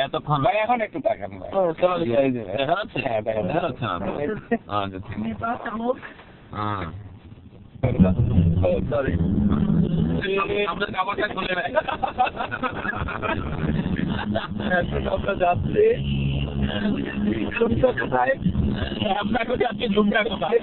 এতক্ষণ ভাই এখন একটু টাকা আমাদের কাপড়টা খুলে নেয় আমরা যাচ্ছি কোথায় আপনাকে যাচ্ছি ঝুমকা কোথায়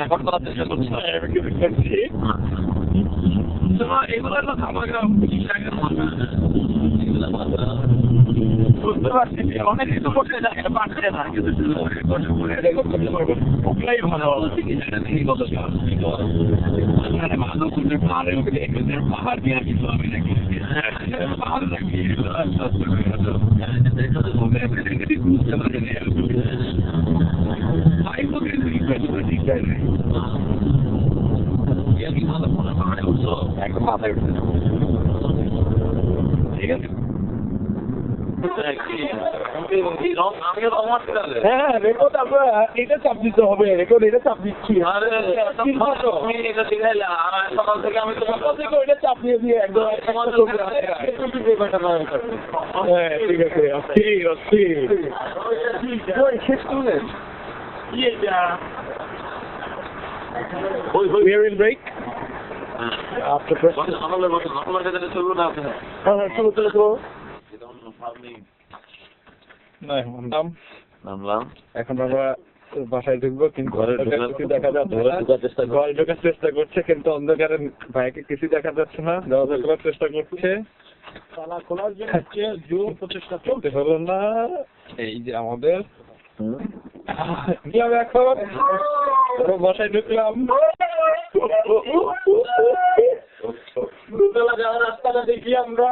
রেকর্ড করার চেষ্টা করছি এগুলো বুঝতে পারছি অনেক কিছু করতে পারছে না ওগুলাই ভালো পাহাড় নিয়ে কিছু আমি নাকি পাহাড় নাকি বুঝতে পারি ঠিক আছে হ্যাঁ রেকর্ড আমরা এটা চাপ দিতে হবে রেকর্ড এটা চাপ দিচ্ছি সকাল থেকে আমি সকাল থেকে ওইটা চাপ দিয়ে দিয়ে একদম হ্যাঁ ঠিক আছে শেষ করলেন We're in break. After press. এখন আমরা বাসায় ঢুকবো কিন্তু দেখা যাচ্ছে ঘরে ঢোকার চেষ্টা করছে কিন্তু অন্ধকারে ভাইকে কিছু দেখা যাচ্ছে না দরজা খোলার চেষ্টা করছে তালা খোলার জন্য জোর প্রচেষ্টা চলতে হলো না এই যে আমাদের এখন বাসায় ঢুকলাম দুতলা যাওয়ার রাস্তাটা দেখি আমরা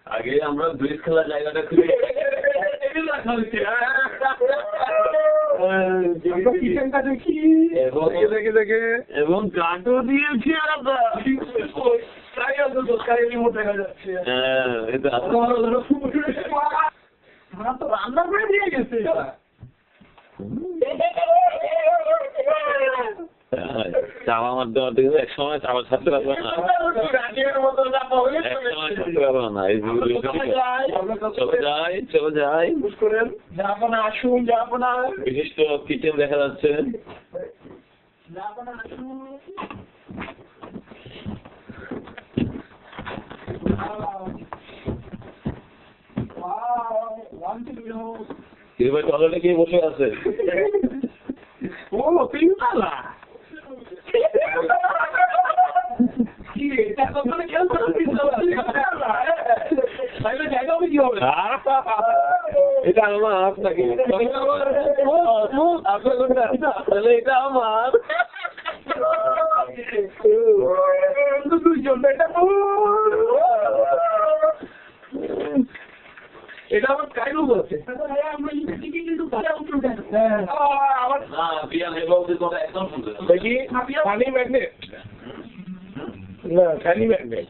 আগে আমরা ব্রিজ খেলার জায়গাটা খুঁজে দেখি এবং গানও দিয়েছি আমরা দেখা যাচ্ছে তো রান্না করে দিয়ে গেছে চাওয়া আমার দেওয়ার দিকে এক সময় চাওয়া ছাড়তে পারবে না চলে যাই যাবো না আসুন যাবো না বিশিষ্ট কিচেন দেখা যাচ্ছে যাবো না আসুন টয়লেটে গিয়ে বসে আছে ও তিনতলা এটা আমার আপনাকে এটা আমার এটা আমার কাইলো বলছে দেখি পানি ম্যাগনেট না পানি ম্যাগনেট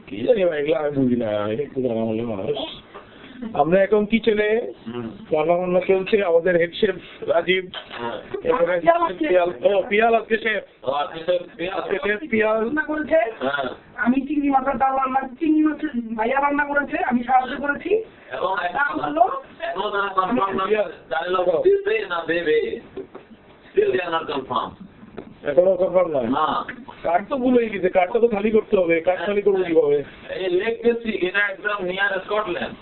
কি জানি এগুলো আমি বুঝি না একটু জানা হলে মানুষ আমরা এখন কিচেনে রান্না চলছে আমাদের হেড শেফ রাজীব পিয়াল আজকে শেফ পিয়াল রান্না করেছে আমি চিংড়ি মাছের ডাল রান্না চিংড়ি মাছের ভাইয়া রান্না করেছে আমি সাহায্য করেছি এখনো কনফার্ম নয় কার্ড তো ভুলে গেছে কার্ডটা তো খালি করতে হবে কার্ড খালি করবো কিভাবে এটা একদম নিয়ার স্কটল্যান্ড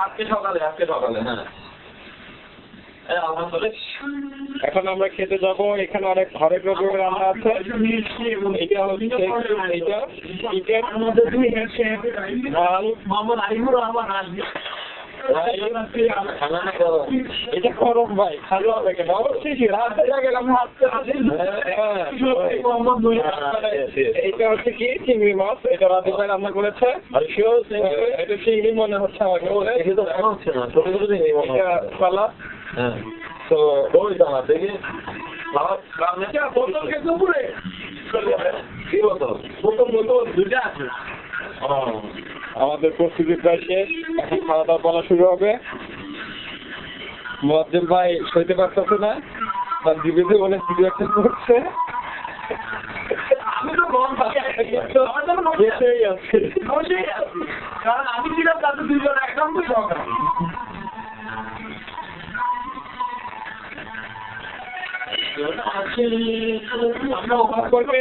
আজকে সকালে হ্যাঁ এখন আমরা খেতে যাবো এখানে অনেক রকমের রান্না আছে এটা হচ্ছে আমাদের দুই মোহাম্মদ আলিমুর রহমান এটা গরম ভাই, খালি হবে কেন? অবশ্যই রাতে গেলাম হাঁটতে হাঁটতে। এইটা হচ্ছে কি চিংড়ি মাছ, এটা রাতে ভাই রান্না করেছে। এটা চিংড়ি মনে হচ্ছে আমাকে বলে। এটা তো মনে হচ্ছে না, ছোট ছোট চিংড়ি মনে হচ্ছে। সালাদ। হ্যাঁ, তো ওই সালাদ দেখি। বোতল খেতে পুরে কি বোতল? বোতল দুইটা আছে। আমাদের প্রস্তুতি প্রায় শেষ, এখন খাওয়া দাওয়া করা শুরু হবে। মুয়াজ্জেম ভাই সইতে পারতেছে না, তার জিভে অনেক কিছু একটা করছে। আমি তো মন ভালো আমার জন্য বসেই আছে। কারণ আমি ছিলাম তাদের দুইজন একদম তো সকাল। আমরা অবাক করবে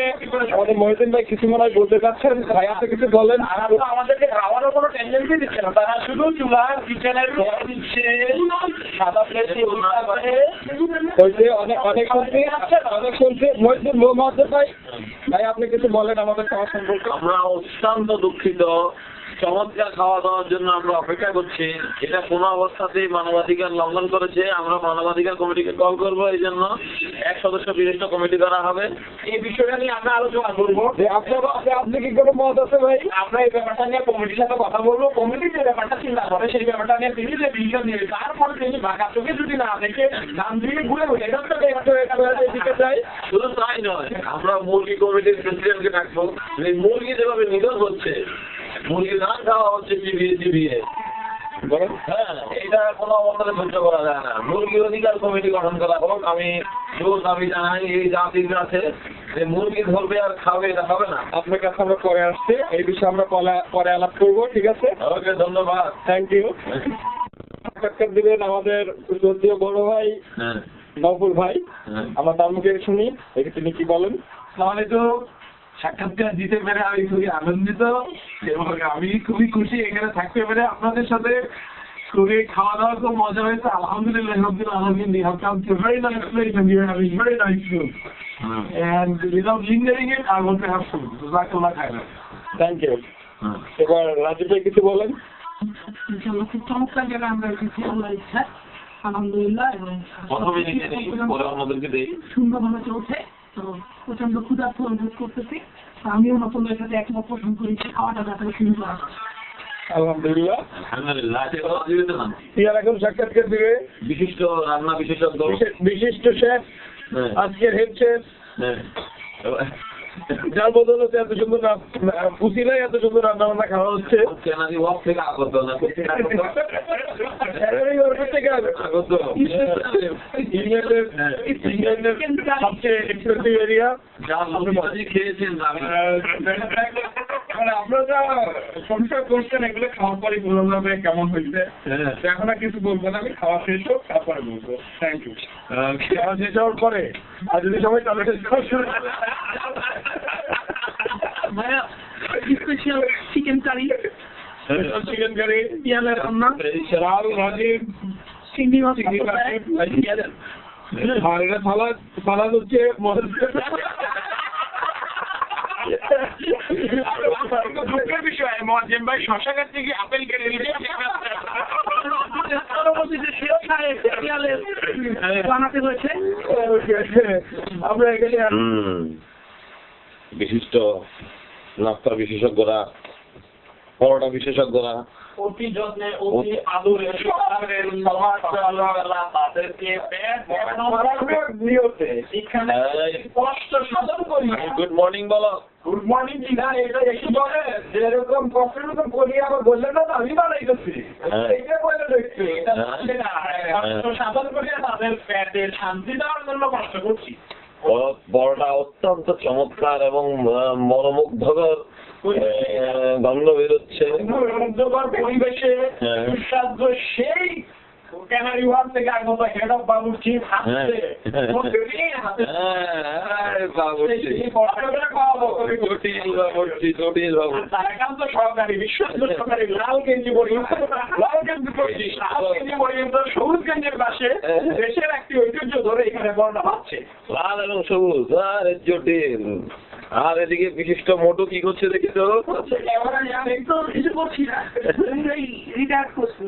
আমাদের মহিউদ্দিন ভাই কিছু মনে হয় বলতে চাচ্ছেন, ভাই আপনি কিছু বলেন। আর তো আমাদেরকে খাওয়ারও কোনো টেন্ডেন্সি দিচ্ছে না, তারা শুধু চুলা কিচেনের ধোয়া দিচ্ছে, সাদা প্লেটে হয়েছে অনেক অনেক শুনছি, অনেক শুনছি। মহিউদ্দিন ভাই, ভাই আপনি কিছু বলেন আমাদের খাওয়া সম্পর্কে। আমরা অত্যন্ত দুঃখিত, চমৎকার খাওয়া দাওয়ার জন্য আমরা অপেক্ষা করছি। এটা কোনো অবস্থাতেই মানবাধিকার লঙ্ঘন করেছে। আমরা মানবাধিকার কমিটিকে কল করবো, এই জন্য 1 সদস্য বিশিষ্ট কমিটি করা হবে। এই বিষয়টা নিয়ে আমরা আলোচনা করবো। আপনি কি কোনো মত আছে ভাই? আমরা এই ব্যাপারটা নিয়ে কমিটির সাথে কথা বলবো, কমিটি যে ব্যাপারটা চিন্তা করে সেই ব্যাপারটা নিয়ে তিনি যে ডিসিশন নিয়ে তারপরে তিনি বাঁকা চোখে যদি না দেখে নাম দিয়ে ঘুরে ঘুরে এটা তো দিতে চাই। শুধু তাই নয়, আমরা মুরগি কমিটির প্রেসিডেন্টকে ডাকবো। মুরগি যেভাবে নিধন হচ্ছে, মুরগির ধান খাওয়া হচ্ছে চিবিয়ে চিবিয়ে, হ্যাঁ, এটা কোনো অবস্থাতে সহ্য করা যায় না। মুরগি অধিকার কমিটি গঠন করা হোক। আমি জোর দাবি জানাই এই জাতির কাছে যে মুরগি ধরবে আর খাবে, এটা হবে না। আপনার কাছে আমরা পরে আসছি, এই বিষয়ে আমরা পরে আলাপ করবো, ঠিক আছে? ওকে, ধন্যবাদ, থ্যাংক ইউ। সাক্ষাৎকার দিবেন আমাদের যদিও বড় ভাই নকুল ভাই। আমার তার মুখে শুনি তিনি কি বলেন। তাহলে তো সাক্ষাৎকার দিতে পেরে আমি খুবই আনন্দিত এবং আমি খুবই খুশি এখানে থাকতে পেরে আপনাদের সাথে। খুবই খাওয়া দাওয়া খুব মজা হয়েছে, আলহামদুলিল্লাহ। We have come to a very nice place and we are having very nice food. And without lingering it, I want to have food. Jazakallah khairan. Thank you. এবার রাজীব ভাই কিছু বলেন। ইনশাআল্লাহ খুব চমৎকার জায়গা আমরা এসেছি, আল্লাহ ইচ্ছা আলহামদুলিল্লাহ। এবং প্রথমে নিচে নেই, পরে অন্যদেরকে দেই। সুন্দরভাবে চলছে, তো প্রচন্ড ক্ষুধার্ত অনুভব করতেছি। আমিও নতুনদের সাথে একমত পোষণ করি, খাওয়াটা যাতে শুরু করা হয়। আলহামদুলিল্লাহ, আলহামদুলিল্লাহ। জীবিত নাম ইয়ার এখন সাক্ষাৎকার দিবে বিশিষ্ট রান্না বিশেষজ্ঞ, বিশিষ্ট শেফ, আজকের হেড শেফ, যার বদলতে এত সুন্দর পুষিলাই এত সুন্দর রান্না বান্না খাওয়া হচ্ছে। কেনারি ওয়াক থেকে আগত না, সবচেয়ে এক্সপেন্সিভ এরিয়া। খেয়েছেন আপনারা যা সংসার করছেন এগুলো খাওয়ার পরে বোঝা যাবে কেমন হয়েছে। এখন আর কিছু বলবো না, আমি খাওয়া শেষ হোক তারপরে বলবো। Thank you. খাওয়া শেষ হওয়ার পরে আর যদি সবাই তাহলে ভাইয়া special chicken curry, chicken curry, পিয়ালের রান্না, রাল রাজীব, চিংড়ি মাছ, সালাদ হচ্ছে দুঃখের বিষয় মুয়াজ্জেম ভাই শশা কাটতে গিয়ে আপেল কেটে বানাতে হয়েছে। আমরা এখানে বিশিষ্ট নাস্তা বিশেষজ্ঞরা, পরোটা বিশেষজ্ঞরা অতি যত্নে অতি আদরে তাদেরকে এখানে স্পষ্ট সাধন করি। গুড মর্নিং বলো। গুড মর্নিং না, এটা একটু বলে যেরকম প্রশ্ন করি আবার বললেন না, আমি বানাই করছি এইটা বলে দেখছি। এটা সাধন করি তাদের পেটের শান্তি দেওয়ার জন্য কষ্ট করছি। বড়টা অত্যন্ত চমৎকার এবং মনোমুগ্ধকর গন্ধ বেরোচ্ছে। পরিবেশে সুস্বাদু সেই ক্যানারি ওয়ার্ড থেকে আগত হেড অফ বাবুর্চি হাতে সরকারি বিশ্ববিদ্যালয় লাল গেঞ্জি পর্যন্ত সবুজ গেঞ্জের পাশে দেশের একটি ঐতিহ্য ধরে এখানে বর্ণনা হচ্ছে। লাল এবং সবুজ আর জটিল আর এদিকে বিশিষ্ট মোটু কি করছে দেখেছো? এবার আমি তো কিছু করছি না, রিটায়ার করছি।